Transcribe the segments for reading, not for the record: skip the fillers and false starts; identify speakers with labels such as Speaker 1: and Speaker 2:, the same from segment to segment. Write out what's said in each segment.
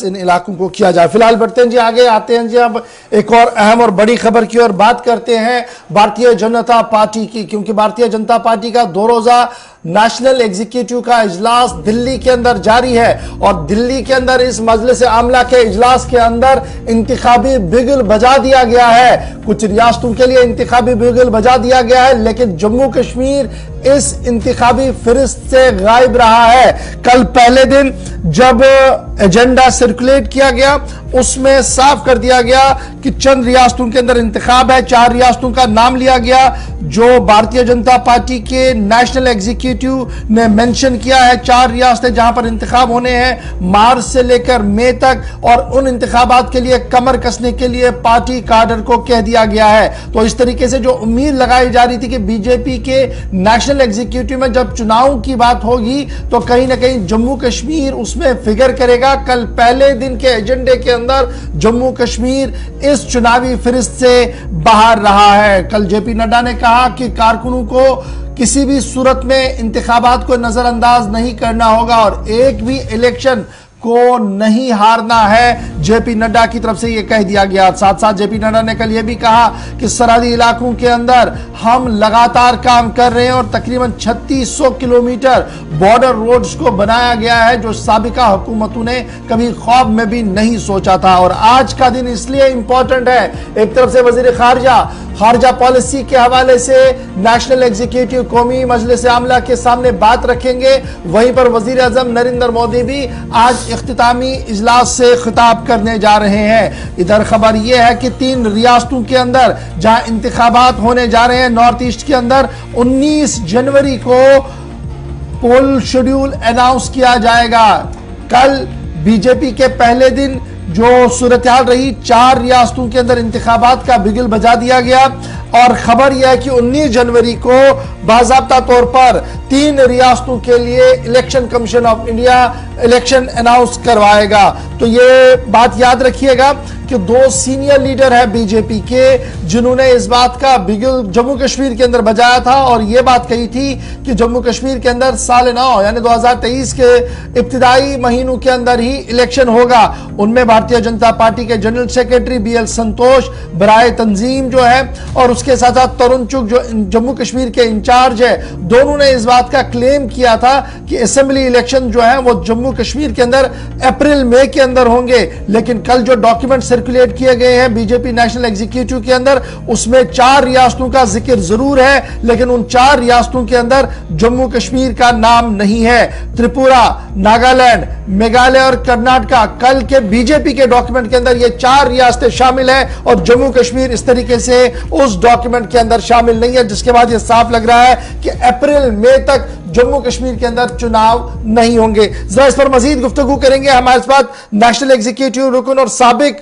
Speaker 1: इन इलाकों को किया जाए। फिलहाल बढ़ते हैं जी, आगे आते हैं जी, अब एक और अहम और बड़ी खबर की ओर बात करते हैं भारतीय जनता पार्टी की, क्योंकि भारतीय जनता पार्टी का 2 रोजा नेशनल एग्जीक्यूटिव का इजलास दिल्ली के अंदर जारी है और दिल्ली के अंदर इस मजलिस आमला के इजलास के अंदर इंतखाबी बिगुल बजा दिया गया है। कुछ रियासतों के लिए इंतखाबी बिगुल बजा दिया गया है, लेकिन जम्मू कश्मीर इस इंतखाबी फिरिस्त से गायब रहा है। कल पहले दिन जब एजेंडा सर्कुलेट किया गया उसमें साफ कर दिया गया कि चंद रियासतों के अंदर इंतखाब है। 4 रियासतों का नाम लिया गया जो भारतीय जनता पार्टी के नेशनल एग्जीक्यूटिव ने मेंशन किया है। 4 रियासतें जहां पर इंतखाब होने हैं मार्च से लेकर मई तक, और उन इंतखाबात के लिए कमर कसने के लिए पार्टी काडर को कह दिया गया है। तो इस तरीके से जो उम्मीद लगाई जा रही थी कि बीजेपी के नेशनल एग्जीक्यूटिव में जब चुनाव की बात होगी तो कहीं ना कहीं जम्मू कश्मीर उसमें फिगर करेगा, कल पहले दिन के एजेंडे के अंदर जम्मू कश्मीर इस चुनावी फिरिस्त से बाहर रहा है। कल जेपी नड्डा ने कहा कि कारकुनों को किसी भी सूरत में इंतखाबात को नजरअंदाज नहीं करना होगा और एक भी इलेक्शन को नहीं हारना है। जेपी नड्डा की तरफ से यह कह दिया गया। साथ साथ जेपी नड्डा ने कल यह भी कहा कि सरहदी इलाकों के अंदर हम लगातार काम कर रहे हैं और तकरीबन 3600 किलोमीटर बॉर्डर रोड्स को बनाया गया है जो साबिका हुकूमतों ने कभी ख्वाब में भी नहीं सोचा था। और आज का दिन इसलिए इंपॉर्टेंट है, एक तरफ से वजीर खारजा पॉलिसी के हवाले से नेशनल एग्जीक्यूटिव कौमी मजलिस आमला के सामने बात रखेंगे, वहीं पर वजीर आजम नरेंद्र मोदी भी आज इख्तितामी इजलास से खिताब करने जा रहे हैं। इधर खबर यह है कि 3 रियासतों के अंदर जहां इंतखाबात होने जा रहे हैं, नॉर्थ ईस्ट के अंदर 19 जनवरी को पोल शेड्यूल अनाउंस किया जाएगा। कल बीजेपी के पहले दिन जो सूरत हाल रही, 4 रियासतों के अंदर इंतखाबात का बिगुल बजा दिया गया और खबर यह है कि 19 जनवरी को बाज़ाब्ता तौर पर 3 रियासतों के लिए election commission of India election announce करवाएगा। तो ये बात याद रखिएगा कि 2 सीनियर लीडर है बीजेपी के जिन्होंने इस बात का बिगुल जम्मू कश्मीर के अंदर बजाया था और यह बात कही थी कि जम्मू कश्मीर के अंदर साल 9 यानी 2023 के इब्तिदाई महीनों के अंदर ही इलेक्शन होगा। उनमें भारतीय जनता पार्टी के जनरल सेक्रेटरी BL संतोष बराए तंजीम जो है और उसके साथ साथ तरुण चुग जो जम्मू कश्मीर के इंचार्ज है, दोनों ने इस बात का क्लेम किया था कि असेंबली इलेक्शन जो है वो जम्मू कश्मीर के अंदर अप्रैल मई के अंदर होंगे। लेकिन कल जो डॉक्यूमेंट सर्कुलेट किए गए हैं बीजेपी नेशनल एग्जीक्यूटिव के अंदर उसमें 4 रियासतों का जिक्र जरूर है, लेकिन उन 4 रियासतों के अंदर जम्मू कश्मीर का नाम नहीं है। त्रिपुरा, नागालैंड, मेघालय और कर्नाटका, कल के बीजेपी के डॉक्यूमेंट के अंदर ये 4 रियासतें शामिल है और जम्मू कश्मीर इस तरीके से उस डॉक्यूमेंट के अंदर शामिल नहीं है, जिसके बाद ये साफ लग रहा है कि अप्रैल मई तक जम्मू कश्मीर के अंदर चुनाव नहीं होंगे। जरा इस पर मजीद गुफ्तगू करेंगे। हमारे साथ नेशनल एग्जीक्यूटिव रुकन और साबिक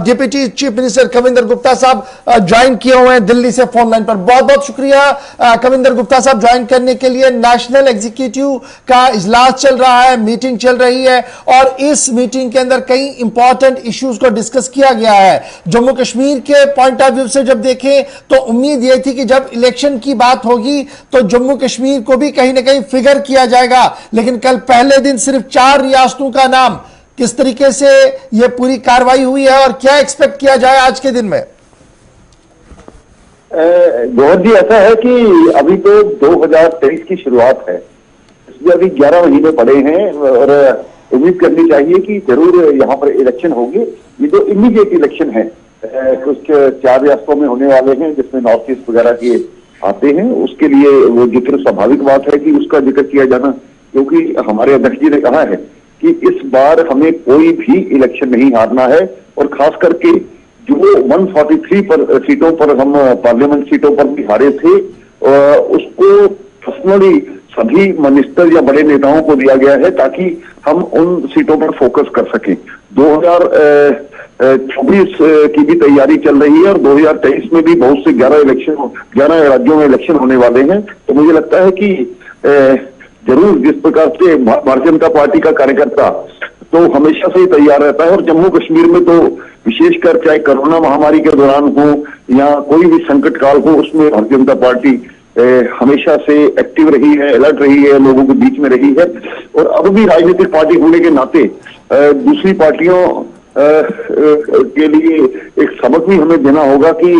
Speaker 1: deputy chief minister Kavinder Gupta साहब ज्वाइन किए हुए हैं दिल्ली से फोन लाइन पर। बहुत बहुत शुक्रिया कविंदर गुप्ता साहब ज्वाइन करने के लिए। नेशनल एग्जीक्यूटिव का इजलास चल रहा है, मीटिंग चल रही है और इस मीटिंग के अंदर कई इंपॉर्टेंट इश्यूज को डिस्कस किया गया है। जम्मू कश्मीर के पॉइंट ऑफ व्यू से जब देखें तो उम्मीद यह थी कि जब इलेक्शन की बात होगी तो जम्मू कश्मीर को भी कहीं कहीं फिगर किया जाएगा, लेकिन कल पहले दिन सिर्फ 4 रियासतों का नाम, किस तरीके से यह पूरी कार्रवाई हुई है और क्या एक्सपेक्ट किया जाए आज के दिन में?
Speaker 2: गौहर जी, ऐसा है कि अभी तो 2023 की शुरुआत है, इसमें अभी 11 महीने पड़े हैं और उम्मीद करनी चाहिए कि जरूर यहाँ पर इलेक्शन होंगे। ये जो इमीडिएट इलेक्शन है कुछ 4 रियासतों में होने वाले हैं जिसमें नॉर्थ ईस्ट वगैरह के आते हैं, उसके लिए वो जिक्र स्वाभाविक बात है कि उसका जिक्र किया जाना, क्योंकि हमारे अध्यक्ष जी ने कहा है कि इस बार हमें कोई भी इलेक्शन नहीं हारना है और खास करके जो 143 पर सीटों पर हम पार्लियामेंट सीटों पर भी हारे थे उसको पर्सनली सभी मिनिस्टर या बड़े नेताओं को दिया गया है ताकि हम उन सीटों पर फोकस कर सकें। 2024 की भी तैयारी चल रही है और 2023 में भी बहुत से 11 राज्यों में इलेक्शन होने वाले हैं। तो मुझे लगता है कि जरूर जिस प्रकार से भारतीय जनता पार्टी का कार्यकर्ता तो हमेशा से ही तैयार रहता है और जम्मू कश्मीर में तो विशेषकर चाहे कोरोना महामारी के दौरान हो या कोई भी संकट काल हो, उसमें भारतीय जनता पार्टी हमेशा से एक्टिव रही है, अलर्ट रही है, लोगों के बीच में रही है। और अब भी राजनीतिक पार्टी होने के नाते दूसरी पार्टियों के लिए एक सबक भी हमें देना होगा कि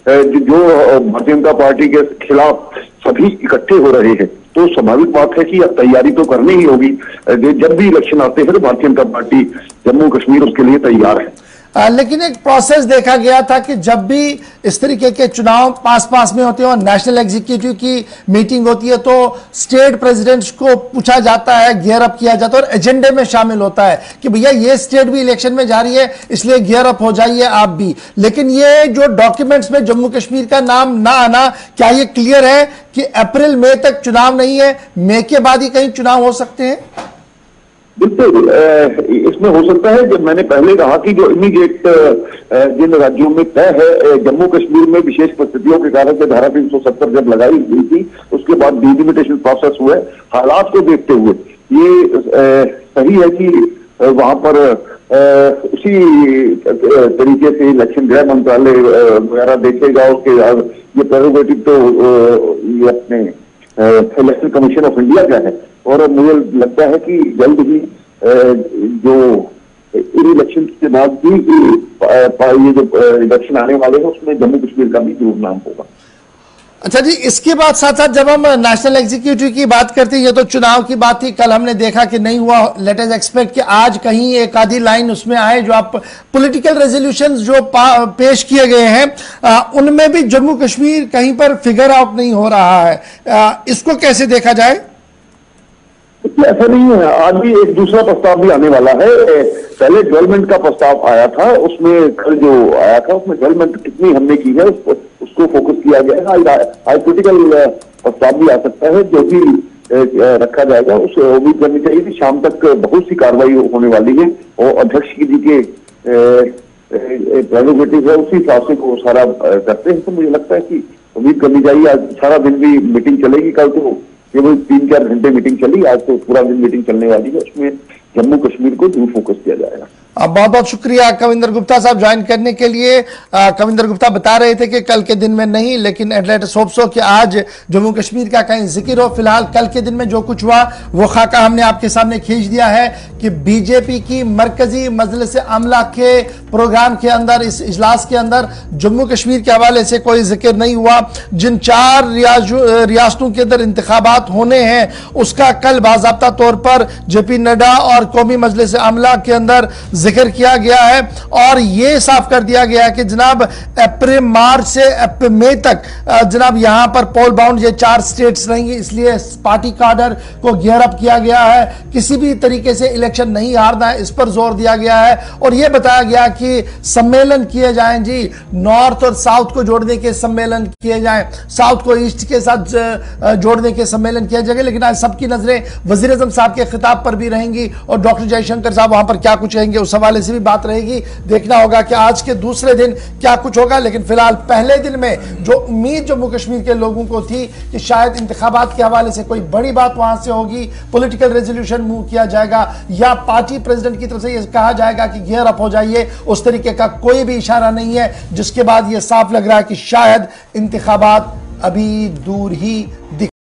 Speaker 2: जो भारतीय जनता पार्टी के खिलाफ सभी इकट्ठे हो रहे हैं, तो स्वाभाविक बात है कि अब तैयारी तो करनी ही होगी। जब भी इलेक्शन आते हैं तो भारतीय जनता पार्टी जम्मू कश्मीर उसके लिए तैयार है।
Speaker 1: लेकिन एक प्रोसेस देखा गया था कि जब भी इस तरीके के चुनाव पास में होते हैं और नेशनल एग्जीक्यूटिव की मीटिंग होती है तो स्टेट प्रेसिडेंट्स को पूछा जाता है, गियर अप किया जाता है और एजेंडे में शामिल होता है कि भैया ये स्टेट भी इलेक्शन में जा रही है, इसलिए गियर अप हो जाइए आप भी। लेकिन ये जो डॉक्यूमेंट्स में जम्मू कश्मीर का नाम ना आना, क्या ये क्लियर है कि अप्रैल मई तक चुनाव नहीं है, मई के बाद ही कहीं चुनाव हो सकते हैं?
Speaker 2: बिल्कुल, इसमें हो सकता है। जब मैंने पहले कहा कि जो इमीडिएट जिन राज्यों में तय है, जम्मू कश्मीर में विशेष परिस्थितियों के कारण से धारा 370 जब लगाई गई थी, उसके बाद डिलिमिटेशन प्रोसेस हुए, हालात को देखते हुए ये सही है कि वहां पर उसी तरीके से इलेक्शन गृह मंत्रालय वगैरह देखेगा। उसके ये प्रेरोगेटिव तो ये अपने इलेक्शन कमीशन ऑफ इंडिया का है और मुझे लगता है कि जल्द ही जो इलेक्शन के बाद भी ये जो इलेक्शन आने वाले हैं उसमें जम्मू कश्मीर का भी जरूर नाम होगा।
Speaker 1: अच्छा जी, इसके बाद साथ साथ जब हम नेशनल एग्जीक्यूटिव की बात करते हैं, ये तो चुनाव की बात थी, कल हमने देखा कि नहीं हुआ। लेट अस एक्सपेक्ट कि आज कहीं एक आधी लाइन उसमें आए। जो आप पॉलिटिकल रेजोल्यूशंस जो पेश किए गए हैं उनमें भी जम्मू कश्मीर कहीं पर फिगर आउट नहीं हो रहा है, इसको कैसे देखा जाए?
Speaker 2: ऐसा नहीं है, आज भी एक दूसरा प्रस्ताव भी आने वाला है। पहले डेवलपमेंट का प्रस्ताव आया था, उसमें कल जो आया था उसमें डेवलपमेंट कितनी हमने की है उसको फोकस किया गया है। आज क्रिटिकल प्रस्ताव भी आ सकता है, जो भी रखा जाएगा उसे उम्मीद करनी चाहिए कि शाम तक बहुत सी कार्रवाई होने वाली है और अध्यक्ष जी के प्रेरोगेटिव है, उसी हिसाब से वो सारा करते हैं। तो मुझे लगता है कि उम्मीद करनी चाहिए आज सारा दिन भी मीटिंग चलेगी। कल तो केवल 3-4 घंटे मीटिंग चली, आज तो पूरा दिन मीटिंग चलने वाली है, उसमें जम्मू कश्मीर को जरूर फोकस किया जाएगा।
Speaker 1: बहुत बहुत शुक्रिया कविंदर गुप्ता साहब ज्वाइन करने के लिए। कविंदर गुप्ता बता रहे थे कि कल के दिन में नहीं, लेकिन लेट्स होप सो कि आज जम्मू कश्मीर का कहीं जिक्र हो। फिलहाल कल के दिन में जो कुछ हुआ वो खाका हमने आपके सामने खींच दिया है कि बीजेपी की मरकजी मजलिस आमला के प्रोग्राम के अंदर, इस इजलास के अंदर जम्मू कश्मीर के हवाले से कोई जिक्र नहीं हुआ। जिन 4 रियासतों के अंदर इंतखाबात होने हैं उसका कल बाज़ाब्ता तौर पर जेपी नड्डा और कौमी मजलिस आमला के अंदर जिक्र किया गया है और यह साफ कर दिया गया है कि जनाब अप्रैल मार्च से अप्रैल मई तक जनाब यहां पर पोल बाउंड ये 4 स्टेट्स रहेंगी, इसलिए पार्टी कार्डर को गियर अप किया गया है। किसी भी तरीके से इलेक्शन नहीं हारना है, इस पर जोर दिया गया है और यह बताया गया कि सम्मेलन किए जाएं जी, नॉर्थ और साउथ को जोड़ने के सम्मेलन किए जाएं, साउथ को ईस्ट के साथ जोड़ने के सम्मेलन किया जाएगा। लेकिन आज सबकी नजरें वजीर आजम साहब के खिताब पर भी रहेंगी और डॉक्टर जयशंकर साहब वहां पर क्या कुछ कहेंगे उस हवाले से भी बात रहेगी। देखना होगा कि आज के दूसरे दिन क्या कुछ होगा। लेकिन फिलहाल पहले दिन में जो उम्मीद जम्मू कश्मीर के लोगों को थी कि शायद इंतखाबात के हवाले से कोई बड़ी बात वहां से होगी, पॉलिटिकल रेजोल्यूशन मूव किया जाएगा या पार्टी प्रेसिडेंट की तरफ से यह कहा जाएगा कि गियर अप हो जाइए, उस तरीके का कोई भी इशारा नहीं है, जिसके बाद यह साफ लग रहा है कि शायद इंतखाबात अभी दूर ही दिख